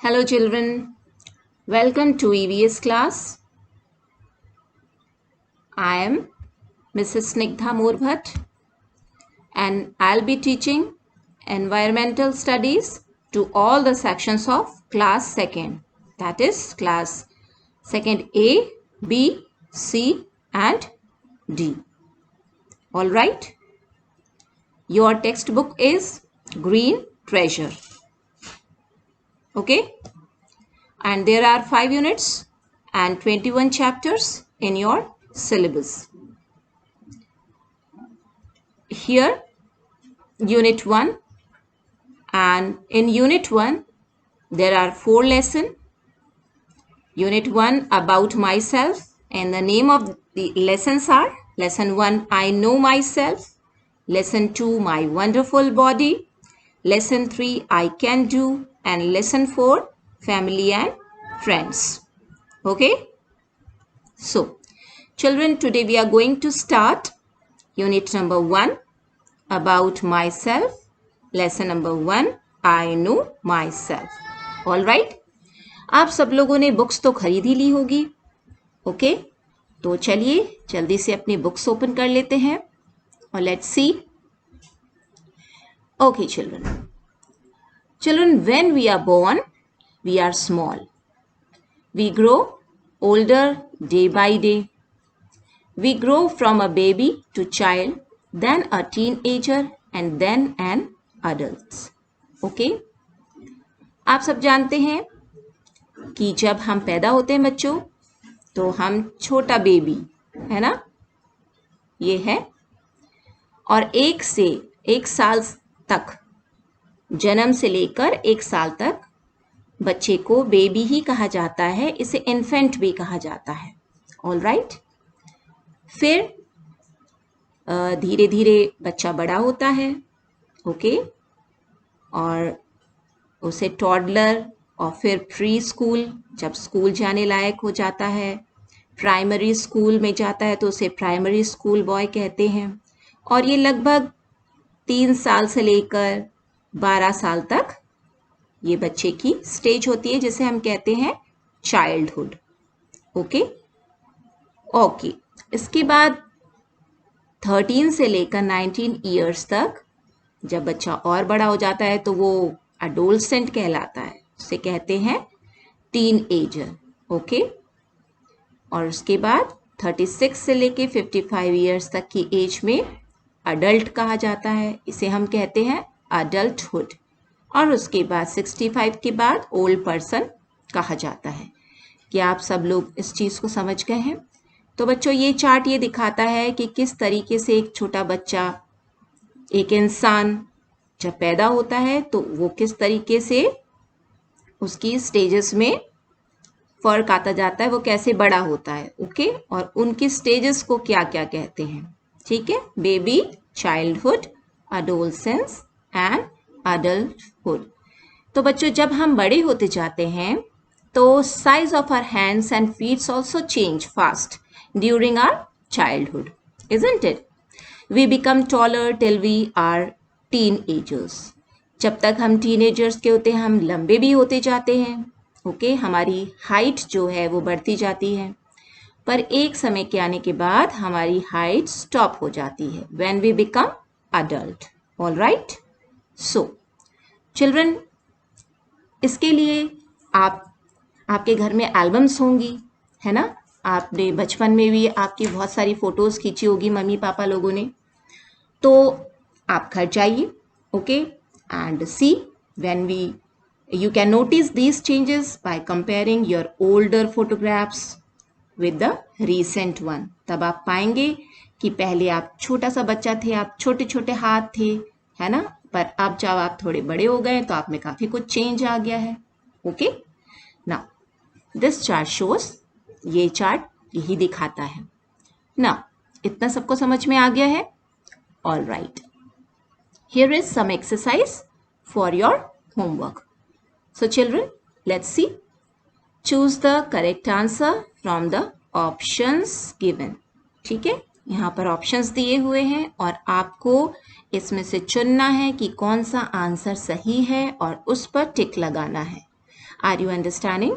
Hello children, welcome to EVS class. I am Mrs. Snigdha Morbhat and I'll be teaching environmental studies to all the sections of class 2nd, that is class 2nd A, B, C and D. All right, your textbook is Green Treasure. Okay, and there are 5 units and 21 chapters in your syllabus. Here unit 1, and in unit 1 there are 4 lessons. Unit 1 about myself, and the name of the lessons are lesson 1 I know myself, lesson 2 my wonderful body, lesson 3 I can do, and lesson 4 family and friends. Okay, so children, today we are going to start unit number 1 about myself, lesson number 1 I know myself. All right, आप सब लोगों ने books तो खरीद ही ली होगी. Okay, तो चलिए जल्दी से अपनी बुक्स ओपन कर लेते हैं और let's see. Okay children, when we are born we are small, we grow older day by day, we grow from a baby to child, then a teenager and then an adult. Okay, आप सब जानते हैं कि जब हम पैदा होते हैं बच्चों, तो हम छोटा बेबी है ना, ये है, और 1 से 1 साल तक, जन्म से लेकर 1 साल तक बच्चे को बेबी ही कहा जाता है, इसे इन्फेंट भी कहा जाता है. ऑल राइट, फिर धीरे धीरे बच्चा बड़ा होता है. ओके, और उसे टॉडलर और फिर प्री स्कूल, जब स्कूल जाने लायक हो जाता है, प्राइमरी स्कूल में जाता है तो उसे प्राइमरी स्कूल बॉय कहते हैं, और ये लगभग 3 साल से लेकर 12 साल तक ये बच्चे की स्टेज होती है, जिसे हम कहते हैं चाइल्डहुड. ओके ओके, इसके बाद 13 से लेकर 19 ईयर्स तक जब बच्चा और बड़ा हो जाता है तो वो एडोलसेंट कहलाता है, उसे कहते हैं टीन एजर. ओके, और उसके बाद 36 से लेके 55 ईयर्स तक की एज में अडल्ट कहा जाता है, इसे हम कहते हैं अडल्टहुड, और उसके बाद 65 के बाद ओल्ड पर्सन कहा जाता है. क्या आप सब लोग इस चीज़ को समझ गए हैं? तो बच्चों, ये चार्ट ये दिखाता है कि किस तरीके से एक छोटा बच्चा, एक इंसान जब पैदा होता है तो वो किस तरीके से उसकी स्टेजेस में फर्क आता जाता है, वो कैसे बड़ा होता है. ओके, और उनकी स्टेजेस को क्या क्या कहते हैं. ठीक है, baby, childhood, adolescence and adulthood. तो बच्चों, जब हम बड़े होते जाते हैं तो size of our hands and feets also change fast during our childhood, isn't it? We become taller till we are teenagers. जब तक हम टीनएजर्स के होते हैं हम लंबे भी होते जाते हैं. ओके, हमारी हाइट जो है वो बढ़ती जाती है, पर एक समय के आने के बाद हमारी हाइट स्टॉप हो जाती है when we become adult. All right, so children, इसके लिए आपके घर में एल्बम्स होंगी, है ना? आपने बचपन में भी आपकी बहुत सारी फोटोज खींची होगी मम्मी पापा लोगों ने. तो आप घर जाइए, okay, and see when you can notice these changes by comparing your older photographs with the recent one. तब आप पाएंगे कि पहले आप छोटा सा बच्चा थे, आप छोटे छोटे हाथ थे, है ना, पर अब जब आप थोड़े बड़े हो गए तो आप में काफी कुछ चेंज आ गया है. Okay, now this chart shows, ये चार्ट यही दिखाता है ना. इतना सबको समझ में आ गया है? All right, here is some exercise for your homework. So children, let's see. Choose the correct answer from the options given. ठीक है, यहाँ पर ऑप्शंस दिए हुए हैं और आपको इसमें से चुनना है कि कौन सा आंसर सही है और उस पर टिक लगाना है. Are you understanding?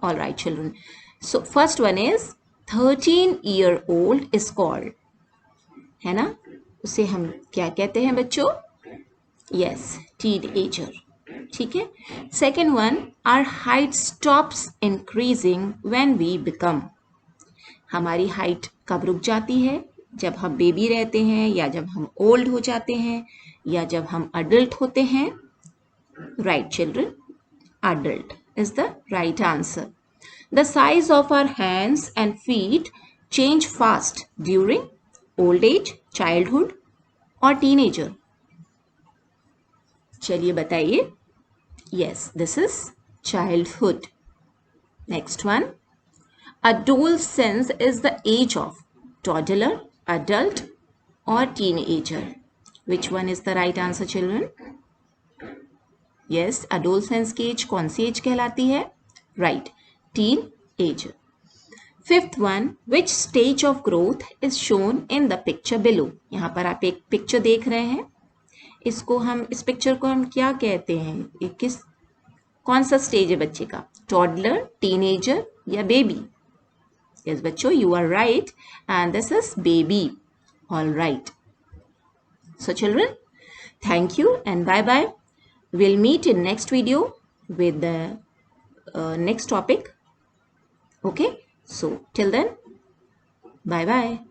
All right, children. So first one is 13-year-old is called, है ना? उसे हम क्या कहते हैं बच्चों? Yes, teenager. ठीक है. Second one, our height stops increasing when we become. हमारी हाइट कब रुक जाती है? जब हम बेबी रहते हैं, या जब हम ओल्ड हो जाते हैं, या जब हम अडल्ट होते हैं. Right children, adult is the right answer. The size of our hands and feet change fast during old age, childhood or teenager. चलिए बताइए. Yes, this is childhood. Next one. Adolescence is the age of toddler, adult or teenager. Which one is the right answer, children? Yes, adolescence की as कौन सी as कहलाती है? Right, teenager. Fifth one, which stage of growth is shown in the picture below? यहाँ पर आप एक picture देख रहे हैं. इस पिक्चर को हम क्या कहते हैं? ये कौन सा स्टेज है बच्चे का? टॉडलर, टीनेजर या बेबी? Yes, बच्चों, you are right, and this is baby. All right. So children, thank you and bye bye. We'll meet in next video with the next topic. Okay, so till then, bye bye.